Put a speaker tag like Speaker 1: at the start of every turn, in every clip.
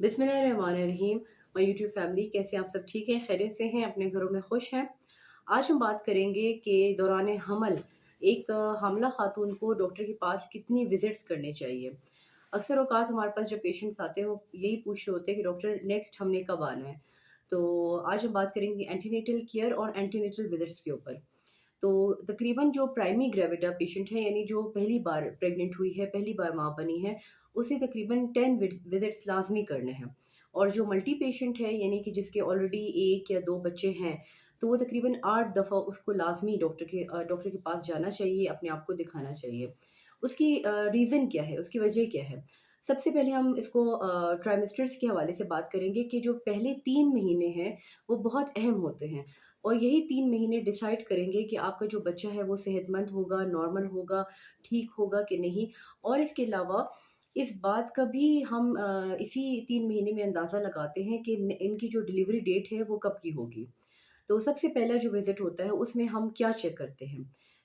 Speaker 1: बिस्मिल्लाहिर्रहमानिर्रहीम। My YouTube family, कैसे आप सब ठीक हैं, खैरियत से हैं, अपने घरों में खुश हैं। आज हम बात करेंगे कि दौरान हमल एक हामला खातून को डॉक्टर के पास कितनी विजिट्स करने चाहिए। अक्सर औकात हमारे पास जब पेशेंट्स आते हैं वो यही पूछ रहे होते हैं कि डॉक्टर नेक्स्ट हमने कब आना है। तो आज हम बात करेंगे एंटीनेटल केयर और एंटीनेटल विजिट्स के ऊपर। तो तकरीबन जो प्राइमरी ग्रेविडा पेशेंट है, यानी जो पहली बार प्रेग्नेंट हुई है, पहली बार माँ बनी है, उसे तकरीबन 10 विजिट्स लाजमी करने हैं। और जो मल्टी पेशेंट है, यानी कि जिसके ऑलरेडी 1 या 2 बच्चे हैं, तो वो तकरीबन 8 दफ़ा उसको लाजमी डॉक्टर के पास जाना चाहिए, अपने आप को दिखाना चाहिए। उसकी रीज़न क्या है, उसकी वजह क्या है? सबसे पहले हम इसको ट्राइमेस्टर्स के हवाले से बात करेंगे कि जो पहले 3 महीने हैं, वो बहुत अहम होते हैं। और यही 3 महीने डिसाइड करेंगे कि आपका जो बच्चा है वो सेहतमंद होगा, नॉर्मल होगा, ठीक होगा कि नहीं। और इसके अलावा इस बात का भी हम इसी 3 महीने में अंदाज़ा लगाते हैं कि न इनकी जो डिलीवरी डेट है वो कब की होगी। तो सबसे पहला जो विज़िट होता है उसमें हम क्या चेक करते हैं?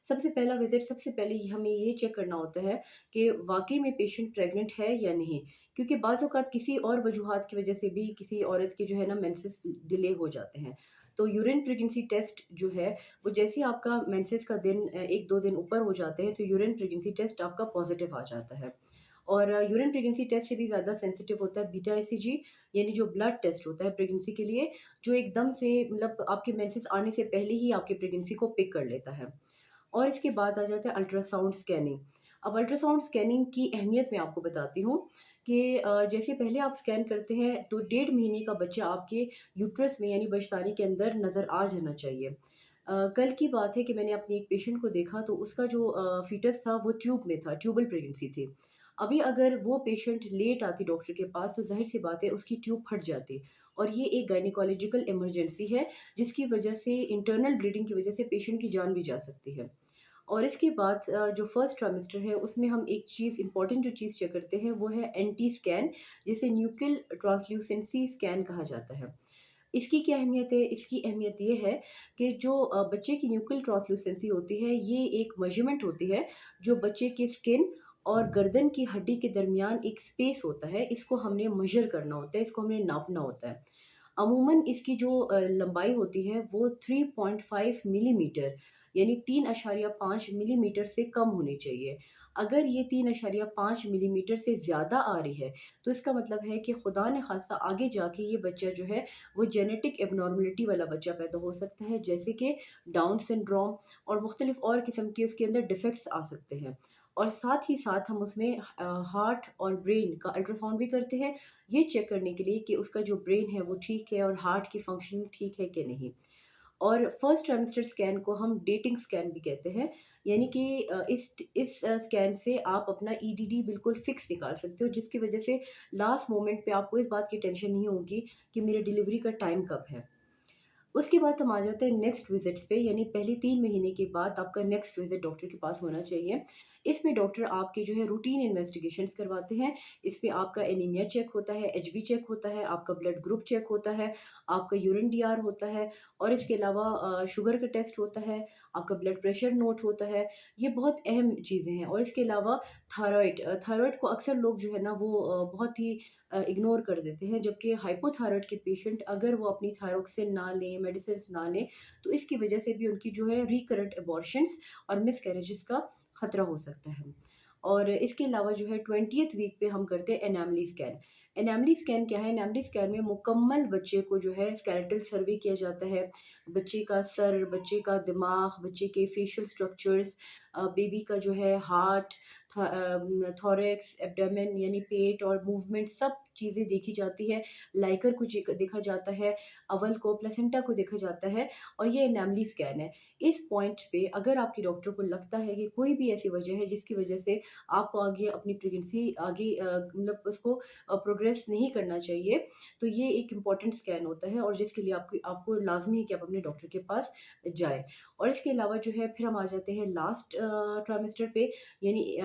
Speaker 1: सबसे पहला विज़िट, सबसे पहले हमें ये चेक करना होता है कि वाक़ई में पेशेंट प्रेग्नेंट है या नहीं। क्योंकि बाज़ औक़ात किसी और वजूहात की वज़ह से भी किसी औरत के जो है ना मेंसेस डिले हो जाते हैं। तो यूरिन प्रेगनेंसी टेस्ट जो है, वो जैसे ही आपका मेंसेस का दिन 1-2 दिन ऊपर हो जाते हैं, तो यूरिन प्रेगनेंसी टेस्ट आपका पॉज़िटिव आ जाता है। और यूरिन प्रेगनेंसी टेस्ट से भी ज़्यादा सेंसिटिव होता है बीटा एसीजी, यानी जो ब्लड टेस्ट होता है प्रेगनेंसी के लिए, जो एकदम से मतलब आपके मेंसेस आने से पहले ही आपकी प्रेगनेंसी को पिक कर लेता है। और इसके बाद आ जाता है अल्ट्रासाउंड स्कैनिंग। अब अल्ट्रासाउंड स्कैनिंग की अहमियत मैं आपको बताती हूँ कि जैसे पहले आप स्कैन करते हैं तो 1.5 महीने का बच्चा आपके यूट्रस में यानी बचतानी के अंदर नज़र आ जाना चाहिए। कल की बात है कि मैंने अपनी एक पेशेंट को देखा तो उसका जो फीटस था वो ट्यूब में था, ट्यूबल प्रेगनेंसी थी। अभी अगर वो पेशेंट लेट आती डॉक्टर के पास तो ज़ाहिर-सी बात है उसकी ट्यूब फट जाती। और ये एक गायनेकोलॉजिकल इमरजेंसी है, जिसकी वजह से इंटरनल ब्लीडिंग की वजह से पेशेंट की जान भी जा सकती है। और इसके बाद जो फर्स्ट ट्राइमेस्टर है उसमें हम एक चीज़ इम्पॉर्टेंट जो चीज़ चेक करते हैं वो है एनटी स्कैन, जिसे न्यूक्लियल ट्रांसल्यूसेंसी स्कैन कहा जाता है। इसकी क्या अहमियत है? इसकी अहमियत ये है कि जो बच्चे की न्यूक्लियल ट्रांसल्यूसेंसी होती है, ये एक मेज़रमेंट होती है जो बच्चे के स्किन और गर्दन की हड्डी के दरमियान एक स्पेस होता है, इसको हमने मेज़र करना होता है, इसको हमने नापना होता है। अमूमन इसकी जो लंबाई होती है वो 3.5 मिलीमीटर, यानी 3.5 मिलीमीटर से कम होनी चाहिए। अगर ये 3.5 मिलीमीटर से ज़्यादा आ रही है, तो इसका मतलब है कि खुदा न ख़ास्ता आगे जाके ये बच्चा जो है वो जेनेटिक एब्नॉर्मलिटी वाला बच्चा पैदा हो सकता है, जैसे कि डाउन सिंड्रोम और मुख्तलिफ़ और किस्म के उसके अंदर डिफ़ेक्ट्स आ सकते हैं। और साथ ही साथ हम उसमें हार्ट और ब्रेन का अल्ट्रासाउंड भी करते हैं, ये चेक करने के लिए कि उसका जो ब्रेन है वो ठीक है और हार्ट की फंक्शनिंग ठीक है कि नहीं। और फर्स्ट ट्राइमेस्टर स्कैन को हम डेटिंग स्कैन भी कहते हैं, यानी कि इस स्कैन से आप अपना ईडीडी बिल्कुल फिक्स निकाल सकते हो, जिसकी वजह से लास्ट मोमेंट पे आपको इस बात की टेंशन नहीं होगी कि मेरे डिलीवरी का टाइम कब है। उसके बाद हम आ जाते हैं नेक्स्ट विज़िट्स पे, यानी पहले 3 महीने के बाद आपका नेक्स्ट विज़िट डॉक्टर के पास होना चाहिए। इसमें डॉक्टर आपके जो है रूटीन इन्वेस्टिगेशंस करवाते हैं। इसमें आपका एनीमिया चेक होता है, एचबी चेक होता है, आपका ब्लड ग्रुप चेक होता है, आपका यूरिन डीआर होता है और इसके अलावा शुगर का टेस्ट होता है, आपका ब्लड प्रेशर नोट होता है। ये बहुत अहम चीज़ें हैं। और इसके अलावा थायरॉइड को अक्सर लोग जो है ना वो बहुत ही इग्नोर कर देते हैं, जबकि हाइपोथायरॉइड के पेशेंट अगर वो अपनी थायरॉक्सिन ना लें, मेडिसिन्स ना लें, तो इसकी वजह से भी उनकी जो है रिकरेंट अबॉर्शंस और मिसकैरेजेस का खतरा हो सकता है। और इसके अलावा जो है 20th वीक पे हम करते हैं एनामली स्कैन। एनामली स्कैन क्या है? एनामली स्कैन में मुकम्मल बच्चे को जो है स्केलेटल सर्वे किया जाता है। बच्चे का सर, बच्चे का दिमाग, बच्चे के फेशियल स्ट्रक्चर्स, बेबी का जो है हार्ट, थोरैक्स, एब्डोमेन यानी पेट और मूवमेंट, सब चीज़ें देखी जाती है। लाइकर को देखा जाता है, अवल को, प्लेसेंटा को देखा जाता है और ये एनामली स्कैन है। इस पॉइंट पे अगर आपके डॉक्टर को लगता है कि कोई भी ऐसी वजह है जिसकी वजह से आपको आगे अपनी प्रेगनेंसी आगे मतलब उसको प्रोग्रेस नहीं करना चाहिए, तो ये एक इम्पॉर्टेंट स्कैन होता है और जिसके लिए आपको आपको लाज़मी है कि आप अपने डॉक्टर के पास जाएँ। और इसके अलावा जो है फिर हम आ जाते हैं लास्ट ट्राइमेस्टर पे, यानी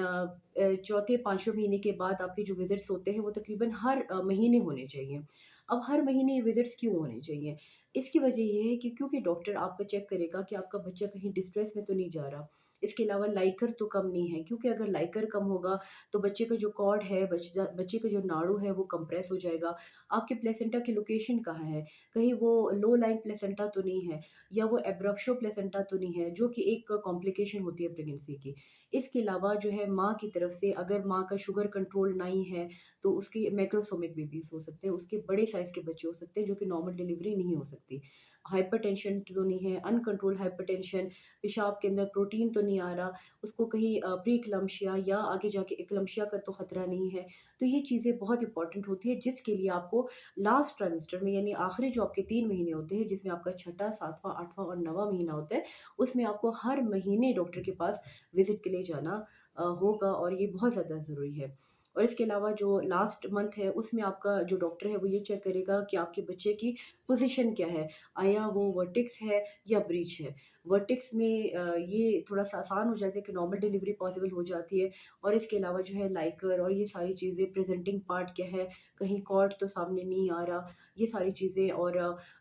Speaker 1: चौथे 5वें महीने के बाद आपके जो विज़िट्स होते हैं वो तकरीबन हर महीने होने चाहिए। अब हर महीने ये विज़िट्स क्यों होने चाहिए? इसकी वजह ये है कि क्योंकि डॉक्टर आपका चेक करेगा कि आपका बच्चा कहीं डिस्ट्रेस में तो नहीं जा रहा। इसके अलावा लाइकर तो कम नहीं है, क्योंकि अगर लाइकर कम होगा तो बच्चे का जो कॉर्ड है, बच्चे का जो नाड़ू है वो कंप्रेस हो जाएगा। आपके प्लेसेंटा की लोकेशन कहाँ है? कहीं वो लो लाइंग प्लेसेंटा तो नहीं है, या वो एब्रप्शो प्लेसेंटा तो नहीं है, जो कि एक कॉम्प्लिकेशन होती है प्रेगनेंसी की। इसके अलावा जो है माँ की तरफ से अगर माँ का शुगर कंट्रोल नहीं है, तो उसके मैक्रोसोमिक बेबीज़ हो सकते हैं, उसके बड़े साइज़ के बच्चे हो सकते हैं जो कि नॉर्मल डिलीवरी नहीं हो सकती। हाइपरटेंशन तो नहीं है, अनकंट्रोल्ड हाइपरटेंशन, पेशाब के अंदर प्रोटीन तो नहीं आ रहा, उसको कहीं प्री-इक्लम्शिया या आगे जाके इक्लम्शिया का तो खतरा नहीं है। तो ये चीज़ें बहुत इंपॉर्टेंट होती है, जिसके लिए आपको लास्ट ट्राइमेस्टर में, यानी आखिरी जो आपके 3 महीने होते हैं, जिसमें आपका छठा, 7वाँ, 8वाँ और 9वाँ महीना होता है, उसमें आपको हर महीने डॉक्टर के पास विज़िट के लिए जाना होगा, और ये बहुत ज़्यादा ज़रूरी है। और इसके अलावा जो लास्ट मंथ है, उसमें आपका जो डॉक्टर है वो ये चेक करेगा कि आपके बच्चे की पोज़ीशन क्या है, आया वो वर्टेक्स है या ब्रीच है। वर्टेक्स में ये थोड़ा-सा आसान हो जाता है कि नॉर्मल डिलीवरी पॉसिबल हो जाती है, और इसके अलावा जो है लाइकर और ये सारी चीज़ें, प्रेज़ेंटिंग पार्ट क्या है, कहीं कॉर्ड तो सामने नहीं आ रहा, ये सारी चीज़ें। और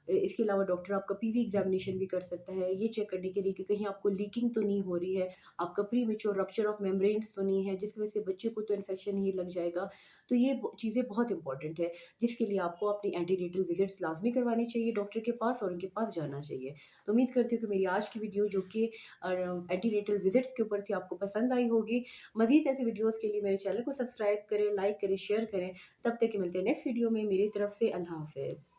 Speaker 1: इसके अलावा डॉक्टर आपका पीवी एग्ज़ामिनेशन भी कर सकता है, ये चेक करने के लिए कि कहीं आपको लीकिंग तो नहीं हो रही है, आपका प्रीमेच्योर रप्चर ऑफ मेम्ब्रेन्स तो नहीं है, जिसकी वज़ह से बच्चे को तो इन्फेक्शन ही लग जाएगा। तो ये ब चीज़ें बहुत इंपॉर्टेंट है, जिसके लिए आपको अपनी एंटीनेटल विज़िट्स लाज़मी करवानी चाहिए डॉक्टर के पास, और उनके पास जाना चाहिए। तो उम्मीद करती हूँ कि मेरी आज की वीडियो, जो कि एंटीनेटल विज़िट्स के ऊपर थी, आपको पसंद आई होगी। मज़ीद ऐसे वीडियोज़ के लिए मेरे चैनल को सब्सक्राइब करें, लाइक करें, शेयर करें। तब तक के मिलते हैं नेक्स्ट वीडियो में। मेरी तरफ से अल्लाह हाफ़िज़।